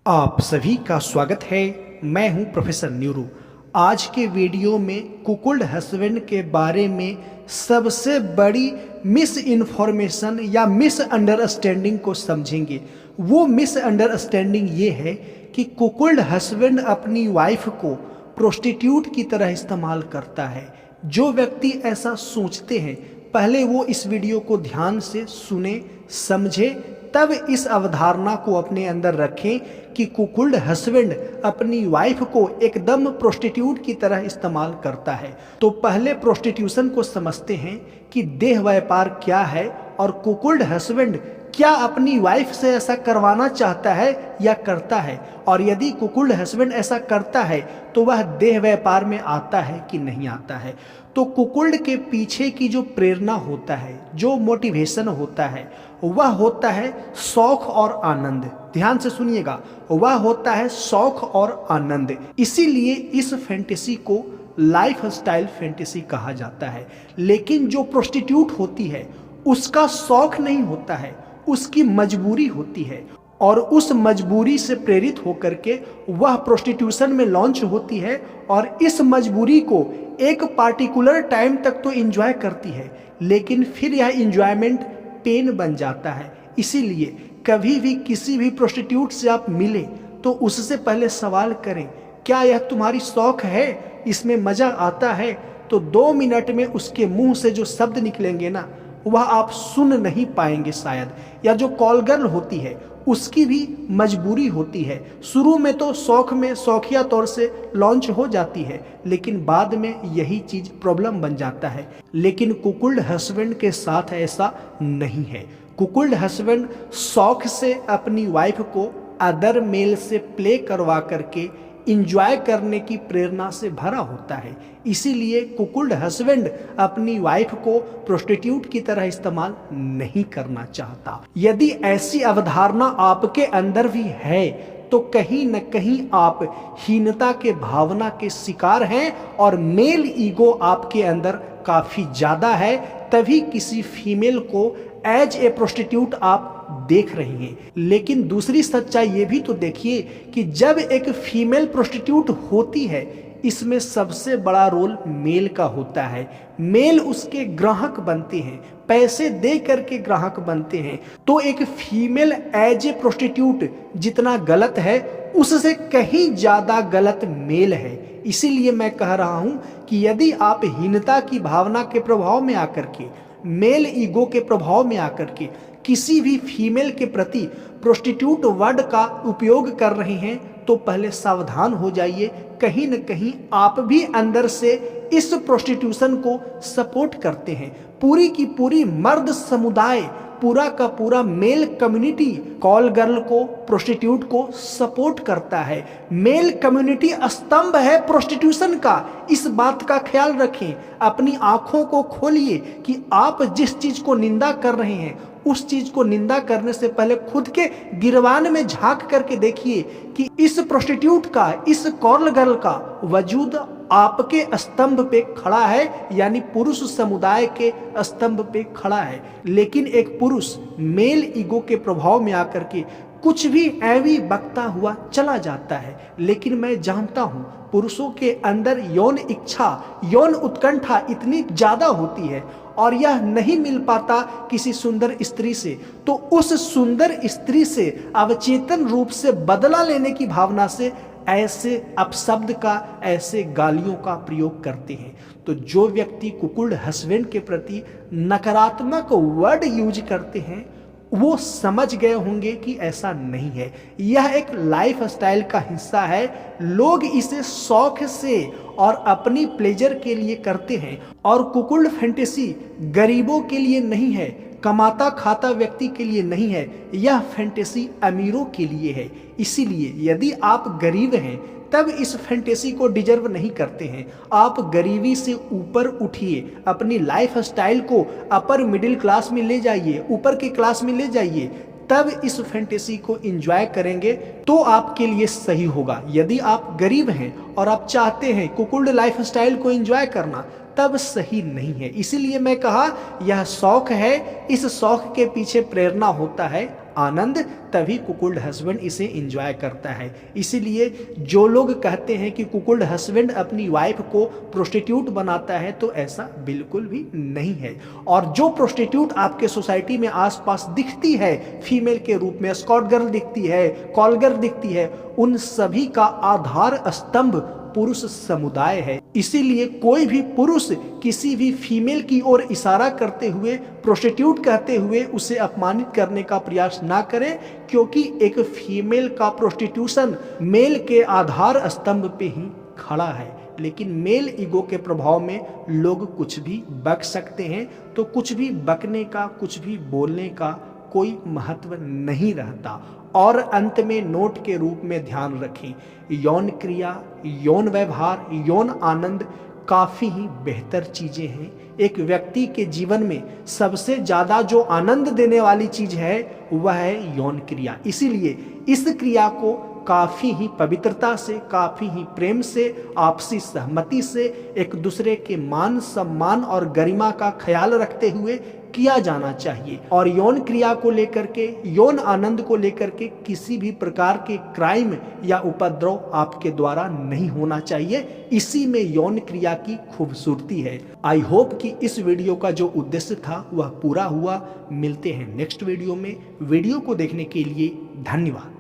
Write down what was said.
आप सभी का स्वागत है। मैं हूं प्रोफेसर न्यूरू। आज के वीडियो में कुकुल्ड हस्बैंड के बारे में सबसे बड़ी मिस इन्फॉर्मेशन या मिस अंडरस्टैंडिंग को समझेंगे। वो मिस अंडरस्टैंडिंग ये है कि कुकुल्ड हस्बैंड अपनी वाइफ को प्रोस्टिट्यूट की तरह इस्तेमाल करता है। जो व्यक्ति ऐसा सोचते हैं पहले वो इस वीडियो को ध्यान से सुने समझे, तब इस अवधारणा को अपने अंदर रखें कि कुकुल्ड हस्बैंड अपनी वाइफ को एकदम प्रोस्टिट्यूट की तरह इस्तेमाल करता है। तो पहले प्रोस्टिट्यूशन को समझते हैं कि देह व्यापार क्या है और कुकुल्ड हस्बैंड क्या अपनी वाइफ से ऐसा करवाना चाहता है या करता है, और यदि कुकुल्ड हस्बैंड ऐसा करता है तो वह देह व्यापार में आता है कि नहीं आता है। तो कुकुल्ड के पीछे की जो प्रेरणा होता है, जो मोटिवेशन होता है, वह होता है शौक और आनंद। ध्यान से सुनिएगा, वह होता है शौक और आनंद। इसीलिए इस फैंटेसी को लाइफ स्टाइल फैंटेसी कहा जाता है। लेकिन जो प्रोस्टिट्यूट होती है उसका शौक नहीं होता है, उसकी मजबूरी होती है, और उस मजबूरी से प्रेरित होकर के वह प्रोस्टिट्यूशन में लॉन्च होती है और इस मजबूरी को एक पार्टिकुलर टाइम तक तो एंजॉय करती है, लेकिन फिर यह एंजॉयमेंट पेन बन जाता है। इसीलिए कभी भी किसी भी प्रोस्टिट्यूट से आप मिले तो उससे पहले सवाल करें, क्या यह तुम्हारी शौक है, इसमें मजा आता है? तो 2 मिनट में उसके मुंह से जो शब्द निकलेंगे ना, वह आप सुन नहीं पाएंगे शायद। या जो कॉल गर्ल होती है उसकी भी मजबूरी होती है। शुरू में तो शौक में शौकिया तौर से लॉन्च हो जाती है, लेकिन बाद में यही चीज प्रॉब्लम बन जाता है। लेकिन कुकुल्ड हस्बैंड के साथ ऐसा नहीं है। कुकुल्ड हस्बैंड शौक से अपनी वाइफ को अदर मेल से प्ले करवा करके इंजॉय करने की प्रेरणा से भरा होता है। इसीलिए कुकुल्ड हस्बैंड अपनी वाइफ को प्रोस्टिट्यूट की तरह इस्तेमाल नहीं करना चाहता। यदि ऐसी अवधारणा आपके अंदर भी है तो कहीं न कहीं आप हीनता के भावना के शिकार हैं और मेल ईगो आपके अंदर काफी ज्यादा है। तभी किसी फीमेल को एज ए प्रोस्टिट्यूट आप देख रही हैं। लेकिन दूसरी सच्चाई ये भी तो देखिए कि जब एक फीमेल प्रोस्टिट्यूट होती है, इसमें सबसे बड़ा रोल मेल का होता है। मेल उसके ग्राहक बनते हैं, पैसे दे करके ग्राहक बनते हैं। तो एक फीमेल एज ए प्रोस्टिट्यूट जितना गलत है उससे कहीं ज्यादा गलत मेल है। इसीलिए मैं कह रहा हूं कि यदि आप हीनता की भावना के प्रभाव में आकर के, मेल ईगो के प्रभाव में आकर के किसी भी फीमेल के प्रति प्रोस्टिट्यूट वर्ड का उपयोग कर रहे हैं तो पहले सावधान हो जाइए। कहीं न कहीं आप भी अंदर से इस प्रोस्टिट्यूशन को सपोर्ट करते हैं। पूरी की पूरी मर्द समुदाय, पूरा का पूरा मेल कम्युनिटी कॉल गर्ल को, प्रोस्टिट्यूट को सपोर्ट करता है। मेल कम्युनिटी स्तंभ है प्रोस्टिट्यूशन का। इस बात का ख्याल रखें, अपनी आंखों को खोलिए कि आप जिस चीज को निंदा कर रहे हैं उस चीज को निंदा करने से पहले खुद के गिरवान में झांक करके देखिए कि इस प्रोस्टिट्यूट का, इस कॉल गर्ल का वजूद आपके स्तंभ पे खड़ा है, यानी पुरुष समुदाय के स्तंभ पे खड़ा है। लेकिन एक पुरुष मेल ईगो के प्रभाव में आकर के कुछ भी ऐवी बकता हुआ चला जाता है। लेकिन मैं जानता हूं पुरुषों के अंदर यौन इच्छा, यौन उत्कंठा इतनी ज्यादा होती है और यह नहीं मिल पाता किसी सुंदर स्त्री से, तो उस सुंदर स्त्री से अवचेतन रूप से बदला लेने की भावना से ऐसे अपशब्द का, ऐसे गालियों का प्रयोग करते हैं। तो जो व्यक्ति कुकुल्ड हस्बैंड के प्रति नकारात्मक वर्ड यूज करते हैं वो समझ गए होंगे कि ऐसा नहीं है। यह एक लाइफ स्टाइल का हिस्सा है। लोग इसे शौक से और अपनी प्लेजर के लिए करते हैं। और कुकुल्ड फैंटेसी गरीबों के लिए नहीं है, कमाता खाता व्यक्ति के लिए नहीं है। यह फैंटेसी अमीरों के लिए है। इसीलिए यदि आप गरीब हैं तब इस फैंटेसी को डिजर्व नहीं करते हैं। आप गरीबी से ऊपर उठिए, अपनी लाइफ स्टाइल को अपर मिडिल क्लास में ले जाइए, ऊपर के क्लास में ले जाइए, तब इस फैंटेसी को एंजॉय करेंगे तो आपके लिए सही होगा। यदि आप गरीब हैं और आप चाहते हैं कुकुल्ड लाइफ स्टाइल को एंजॉय करना, तब सही नहीं है। इसीलिए मैं कहा यह शौक है, इस शौक के पीछे प्रेरणा होता है आनंद, तभी कुकुल्ड हस्बैंड इसे एंजॉय करता है। इसीलिए जो लोग कहते हैं कि कुकुल्ड हस्बैंड अपनी वाइफ को प्रोस्टिट्यूट बनाता है, तो ऐसा बिल्कुल भी नहीं है। और जो प्रोस्टिट्यूट आपके सोसाइटी में आसपास दिखती है फीमेल के रूप में, एस्कॉर्ट गर्ल दिखती है, कॉल गर्ल दिखती है, उन सभी का आधार स्तंभ पुरुष समुदाय है। इसीलिए कोई भी पुरुष किसी भी फीमेल की ओर इशारा करते हुए, प्रोस्टिट्यूट कहते हुए उसे अपमानित करने का प्रयास ना करे, क्योंकि एक फीमेल का प्रोस्टिट्यूशन मेल के आधार स्तंभ पे ही खड़ा है। लेकिन मेल ईगो के प्रभाव में लोग कुछ भी बक सकते हैं, तो कुछ भी बकने का, कुछ भी बोलने का कोई महत्व नहीं रहता। और अंत में नोट के रूप में ध्यान रखें, यौन क्रिया, यौन व्यवहार, यौन आनंद काफ़ी ही बेहतर चीज़ें हैं। एक व्यक्ति के जीवन में सबसे ज़्यादा जो आनंद देने वाली चीज़ है वह है यौन क्रिया। इसीलिए इस क्रिया को काफ़ी ही पवित्रता से, काफ़ी ही प्रेम से, आपसी सहमति से, एक दूसरे के मान सम्मान और गरिमा का ख्याल रखते हुए किया जाना चाहिए। और यौन क्रिया को लेकर के, यौन आनंद को लेकर के किसी भी प्रकार के क्राइम या उपद्रव आपके द्वारा नहीं होना चाहिए। इसी में यौन क्रिया की खूबसूरती है। आई होप कि इस वीडियो का जो उद्देश्य था वह पूरा हुआ। मिलते हैं नेक्स्ट वीडियो में। वीडियो को देखने के लिए धन्यवाद।